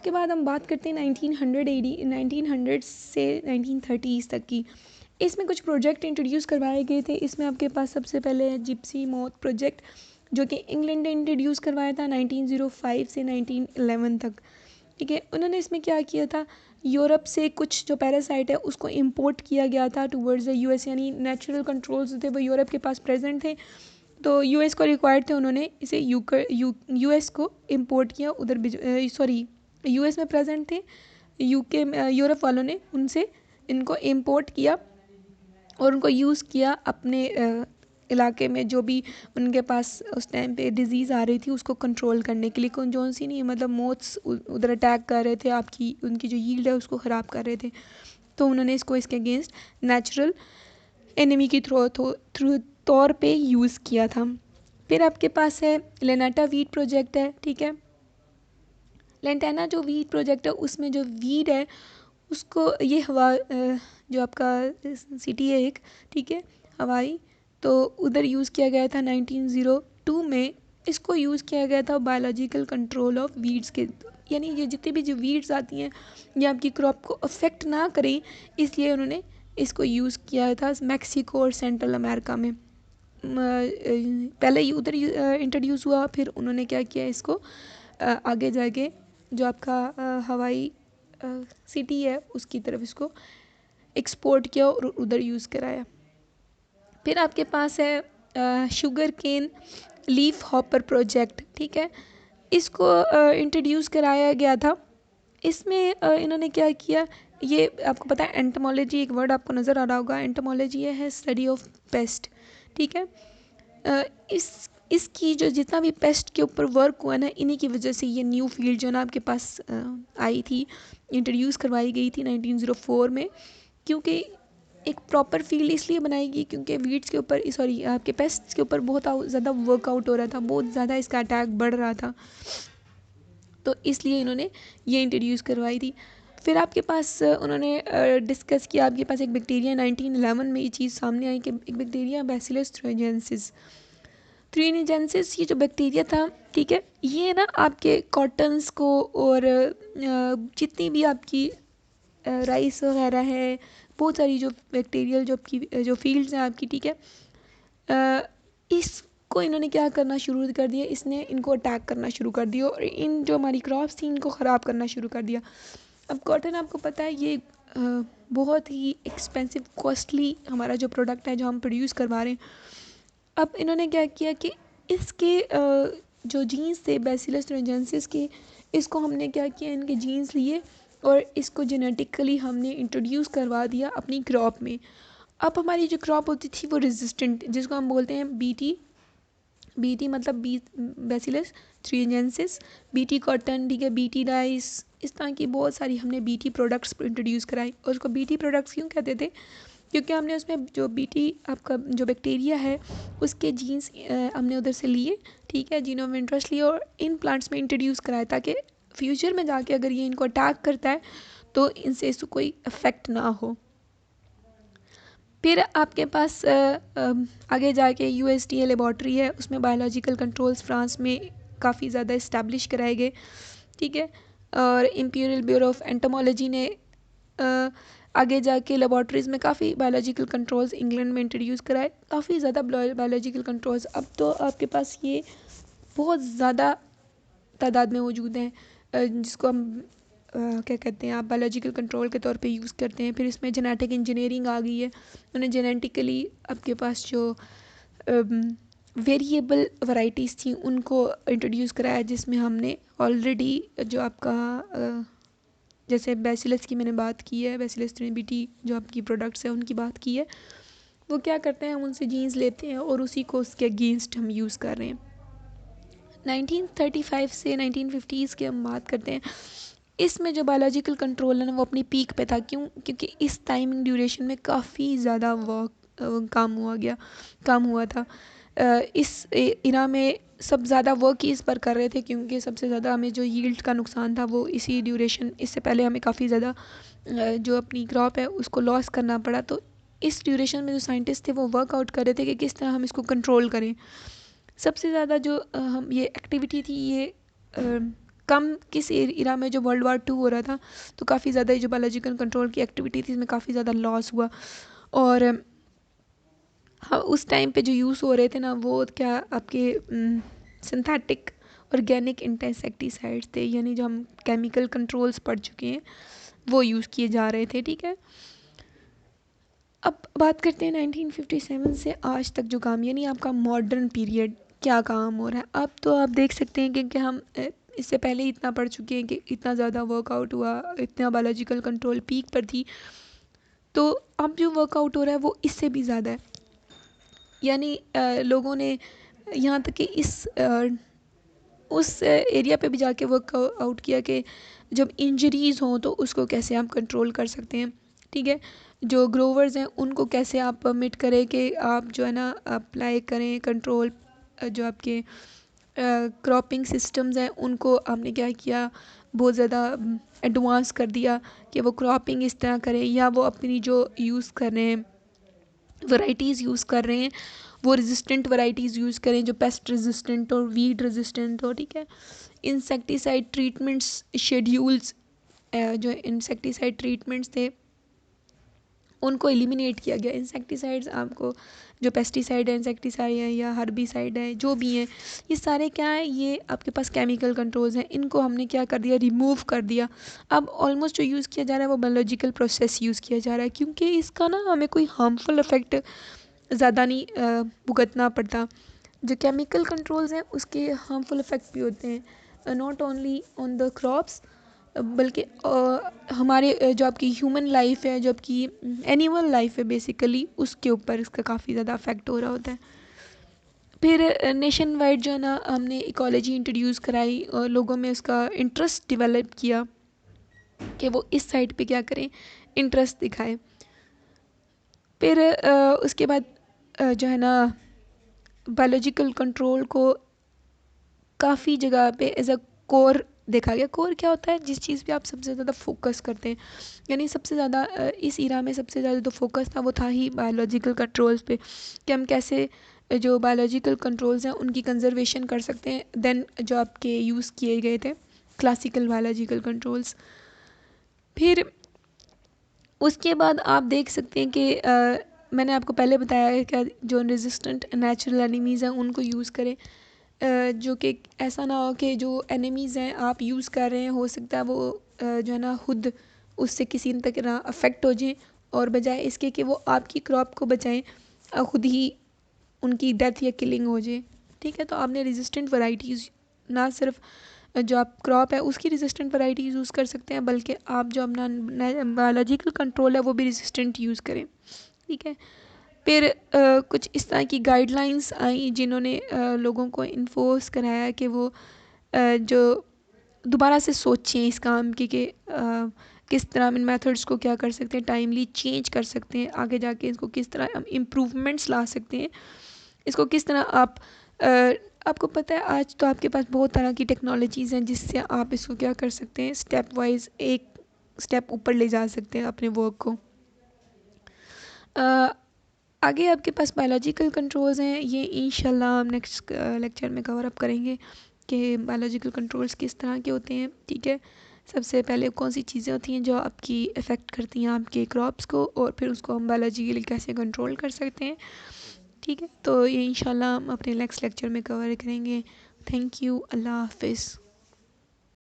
उसके बाद हम बात करते हैं 1900 से 1930s तक की। इसमें कुछ प्रोजेक्ट इंट्रोड्यूस करवाए गए थे। इसमें आपके पास सबसे पहले है जिप्सी मौत प्रोजेक्ट, जो कि इंग्लैंड ने इंट्रोड्यूस करवाया था 1905 से 1911 तक। ठीक है, उन्होंने इसमें क्या किया था, यूरोप से कुछ जो पैरासाइट है उसको इंपोर्ट किया गया था टूवर्ड्स द यूएस, यानी नेचुरल कंट्रोल्स थे वो यूरोप के पास प्रेजेंट थे, तो यूएस को रिक्वायर्ड थे, उन्होंने इसे यूएस को इंपोर्ट किया। उधर सॉरी यूएस में प्रेजेंट थे, यूके यूरोप वालों ने उनसे इनको इंपोर्ट किया और उनको यूज़ किया अपने इलाके में, जो भी उनके पास उस टाइम पे डिजीज़ आ रही थी उसको कंट्रोल करने के लिए। कौन जौन सी नहीं, मतलब मोथ्स उधर अटैक कर रहे थे, आपकी उनकी जो यील्ड है उसको ख़राब कर रहे थे, तो उन्होंने इसको इसके अगेंस्ट नेचुरल एनिमी की थ्रू तौर पे यूज़ किया था। फिर आपके पास है लेनाटा वीट प्रोजेक्ट है। ठीक है, लेंटाना जो वीट प्रोजेक्ट है उसमें जो वीट है उसको ये हवा जो आपका सिटी है एक, ठीक है, हवाई, तो उधर यूज़ किया गया था 1902 में। इसको यूज़ किया गया था बायोलॉजिकल कंट्रोल ऑफ वीड्स के, यानी ये जितनी भी जो वीड्स आती हैं ये आपकी क्रॉप को अफेक्ट ना करें, इसलिए उन्होंने इसको यूज़ किया था मैक्सिको और सेंट्रल अमेरिका में। पहले उधर इंट्रोड्यूस हुआ, फिर उन्होंने क्या किया, इसको आगे जाके जो आपका हवाई सिटी है उसकी तरफ इसको एक्सपोर्ट किया और उधर यूज़ कराया। फिर आपके पास है sugar cane leaf hopper project. ठीक है, इसको इंट्रोड्यूस कराया गया था। इसमें इन्होंने क्या किया, ये आपको पता है एंटोमोलॉजी, एक वर्ड आपको नज़र आ रहा होगा, एंटोमोलॉजी है स्टडी ऑफ पेस्ट। ठीक है, इसकी जो जितना भी पेस्ट के ऊपर वर्क हुआ ना, इन्हीं की वजह से ये न्यू फील्ड जो ना आपके पास आई थी, इंट्रोड्यूस करवाई गई थी 1904 में। क्योंकि एक प्रॉपर फील्ड इसलिए बनाई गई क्योंकि वीड्स के ऊपर, सॉरी आपके पेस्ट के ऊपर बहुत ज़्यादा वर्कआउट हो रहा था, बहुत ज़्यादा इसका अटैक बढ़ रहा था, तो इसलिए इन्होंने ये इंट्रोड्यूस करवाई थी। फिर आपके पास उन्होंने डिस्कस किया, आपके पास एक बैक्टीरिया 1911 में ये चीज़ सामने आई कि एक बैक्टीरिया बैसिलस थ्रियोजेनेसिस ये जो बैक्टीरिया था, ठीक है, ये ना आपके कॉटन्स को और जितनी भी आपकी राइस वगैरह है, बहुत सारी जो बैक्टीरियल जो आपकी जो फील्ड्स हैं आपकी, ठीक है, इसको इन्होंने क्या करना शुरू कर दिया, इसने इनको अटैक करना शुरू कर दिया और इन जो हमारी क्रॉप्स थी इनको ख़राब करना शुरू कर दिया। अब कॉटन आपको पता है ये बहुत ही एक्सपेंसिव कॉस्टली हमारा जो प्रोडक्ट है जो हम प्रोड्यूस करवा रहे हैं। अब इन्होंने क्या किया कि इसके जो जीन्स थे बैसिलस थ्रियोजेनेसिस के, इसको हमने क्या किया, इनके जीन्स लिए और इसको जेनेटिकली हमने इंट्रोड्यूस करवा दिया अपनी क्रॉप में। अब हमारी जो क्रॉप होती थी वो रेजिस्टेंट, जिसको हम बोलते हैं बीटी मतलब बैसिलस थ्रियोजेनेसिस, बीटी कॉटन, ठीक है, बीटी राइस, इस तरह की बहुत सारी हमने बीटी प्रोडक्ट्स इंट्रोड्यूस कराई। और उसको बीटी प्रोडक्ट्स क्यों कहते थे, क्योंकि हमने उसमें जो बीटी आपका जो बैक्टीरिया है उसके जीन्स हमने उधर से लिए, ठीक है, जीनोम ऑफ इंटरेस्ट लिए और इन प्लांट्स में इंट्रोड्यूस कराया ताकि फ्यूचर में जाके अगर ये इनको अटैक करता है तो इनसे इसको कोई इफेक्ट ना हो। फिर आपके पास आगे जाके यूएसडीए लेबॉर्ट्री है, उसमें बायोलॉजिकल कंट्रोल्स फ्रांस में काफ़ी ज़्यादा इस्टेब्लिश कराए गए, ठीक है, और इंपीरियल ब्यूरो ऑफ एंटोमोलॉजी ने आगे जाके लेबॉर्ट्रीज़ में काफ़ी बायोलॉजिकल कंट्रोल्स इंग्लैंड में इंट्रोड्यूस कराए, काफ़ी ज़्यादा बायोलॉजिकल कंट्रोल्स। अब तो आपके पास ये बहुत ज़्यादा तादाद में मौजूद हैं, जिसको हम क्या कहते हैं, आप बायोलॉजिकल कंट्रोल के तौर पे यूज़ करते हैं। फिर इसमें जेनेटिक इंजीनियरिंग आ गई है, उन्हें जेनेटिकली आपके पास जो वेरिएबल वैरायटीज़ थी उनको इंट्रोड्यूस कराया, जिसमें हमने ऑलरेडी जो आपका जैसे बैसिलस की मैंने बात की है, बैसिलस थ्रियोजेनेसिस जो आपकी प्रोडक्ट्स हैं उनकी बात की है, वो क्या करते हैं, हम उनसे जीन्स लेते हैं और उसी को उसके अगेंस्ट हम यूज़ कर रहे हैं। 1935 से 1950s की हम बात करते हैं, इसमें जो बायोलॉजिकल कंट्रोल है ना वो अपनी पीक पे था। क्यों, क्योंकि इस टाइमिंग ड्यूरेशन में काफ़ी ज़्यादा काम हुआ था। इस इरा में सब ज़्यादा वर्क ही इस पर कर रहे थे क्योंकि सबसे ज़्यादा हमें जो यील्ड का नुकसान था वो इसी ड्यूरेशन, इससे पहले हमें काफ़ी ज़्यादा जो अपनी क्रॉप है उसको लॉस करना पड़ा। तो इस ड्यूरेशन में जो साइंटिस्ट थे वो वर्कआउट कर रहे थे कि किस तरह हम इसको कंट्रोल करें। सबसे ज़्यादा जो हम ये एक्टिविटी थी ये कम किस इरा में जो वर्ल्ड वार 2 हो रहा था, तो काफ़ी ज़्यादा जो बायोलॉजिकल कंट्रोल की एक्टिविटी थी इसमें काफ़ी ज़्यादा लॉस हुआ। और हाँ, उस टाइम पे जो यूज़ हो रहे थे ना वो क्या आपके सिंथेटिक ऑर्गेनिक इंसेक्टिसाइड्स थे, यानी जो हम केमिकल कंट्रोल्स पढ़ चुके हैं वो यूज़ किए जा रहे थे। ठीक है, अब बात करते हैं 1957 से आज तक जो काम, यानी आपका मॉडर्न पीरियड क्या काम हो रहा है। अब तो आप देख सकते हैं कि हम इससे पहले ही इतना पढ़ चुके हैं कि इतना ज़्यादा वर्कआउट हुआ, इतना बायोलॉजिकल कंट्रोल पीक पर थी, तो अब जो वर्कआउट हो रहा है वो इससे भी ज़्यादा है। यानी लोगों ने यहाँ तक कि उस एरिया पे भी जाके वर्कआउट किया कि जब इंजरीज़ हों तो उसको कैसे आप कंट्रोल कर सकते हैं। ठीक है, जो ग्रोवर्स हैं उनको कैसे आप परमिट करें कि आप जो है ना अप्लाई करें कंट्रोल। जो आपके क्रॉपिंग सिस्टम्स हैं उनको आपने क्या किया, बहुत ज़्यादा एडवांस कर दिया कि वो क्रॉपिंग इस तरह करें, या वो अपनी जो यूज़ कर रहे हैं वैरायटीज़ यूज़ कर रहे हैं वो रेजिस्टेंट वैरायटीज़ यूज़ करें जो पेस्ट रेजिस्टेंट और वीड रेजिस्टेंट हो। ठीक है, इंसेक्टिसाइड ट्रीटमेंट्स शेड्यूल्स, जो इंसेक्टिसाइड ट्रीटमेंट्स थे उनको एलिमिनेट किया गया। इंसेक्टिसाइड्स आपको जो पेस्टिसाइड है, इंसेक्टिसाइड है या हर्बिसाइड है, जो भी हैं, ये सारे क्या है, ये आपके पास केमिकल कंट्रोल्स हैं, इनको हमने क्या कर दिया, रिमूव कर दिया। अब ऑलमोस्ट जो यूज़ किया जा रहा है वो बायोलॉजिकल प्रोसेस यूज़ किया जा रहा है, क्योंकि इसका ना हमें कोई हार्मफुल इफेक्ट ज़्यादा नहीं भुगतना पड़ता। जो केमिकल कंट्रोल्स हैं उसके हार्मफुल इफ़ेक्ट भी होते हैं, not only on the crops, बल्कि हमारे जो आपकी ह्यूमन लाइफ है, जो आपकी एनिमल लाइफ है बेसिकली, उसके ऊपर इसका काफ़ी ज़्यादा इफेक्ट हो रहा होता है। फिर नेशन वाइड जो है ना हमने इकोलॉजी इंट्रोड्यूस कराई और लोगों में उसका इंटरेस्ट डेवलप किया कि वो इस साइड पे क्या करें, इंटरेस्ट दिखाएं। फिर उसके बाद जो है ना बायोलॉजिकल कंट्रोल को काफ़ी जगह पे एज अ कोर देखा गया। कोर क्या होता है, जिस चीज़ पे आप सबसे ज़्यादा फोकस करते हैं, यानी सबसे ज़्यादा इस इरा में सबसे ज़्यादा जो फोकस था वो था ही बायोलॉजिकल कंट्रोल्स पे, कि हम कैसे जो बायोलॉजिकल कंट्रोल्स हैं उनकी कंजर्वेशन कर सकते हैं। देन जो आपके यूज़ किए गए थे क्लासिकल बायोलॉजिकल कंट्रोल्स। फिर उसके बाद आप देख सकते हैं कि मैंने आपको पहले बताया है कि जो रेजिस्टेंट नेचुरल एनिमीज़ हैं उनको यूज़ करें, जो कि ऐसा ना हो कि जो एनिमीज़ हैं आप यूज़ कर रहे हैं, हो सकता है वो जो है ना खुद उससे किसी तरह अफेक्ट हो जाएं, और बजाय इसके कि वो आपकी क्रॉप को बचाएं खुद ही उनकी डेथ या किलिंग हो जाए। ठीक है, तो आपने रेजिस्टेंट वैरायटीज़ ना सिर्फ जो आप क्रॉप है उसकी रेजिस्टेंट वैरायटीज़ यूज़ कर सकते हैं, बल्कि आप जो अपना बायोलॉजिकल कंट्रोल है वो भी रेजिस्टेंट यूज़ करें। ठीक है, फिर कुछ इस तरह की गाइडलाइंस आई जिन्होंने लोगों को इन्फोर्स कराया कि वो जो दोबारा से सोचें इस काम की कि किस तरह हम इन मेथड्स को क्या कर सकते हैं, टाइमली चेंज कर सकते हैं, आगे जाके इसको किस तरह हम इम्प्रूवमेंट्स ला सकते हैं, इसको किस तरह आप आपको पता है आज तो आपके पास बहुत तरह की टेक्नोलॉजीज़ हैं जिससे आप इसको क्या कर सकते हैं, स्टेप वाइज एक स्टेप ऊपर ले जा सकते हैं अपने वर्क को। आगे आपके पास बायोलॉजिकल कंट्रोल्स हैं, ये इंशाल्लाह हम नेक्स्ट लेक्चर में कवर अप करेंगे कि बायोलॉजिकल कंट्रोल्स किस तरह के होते हैं। ठीक है, सबसे पहले कौन सी चीज़ें होती हैं जो आपकी इफ़ेक्ट करती हैं आपके क्रॉप्स को, और फिर उसको हम बायोलॉजिकली कैसे कंट्रोल कर सकते हैं। ठीक है, तो ये इंशाल्लाह हम अपने नेक्स्ट लेक्चर में कवर करेंगे। थैंक यू, अल्लाह हाफिज़।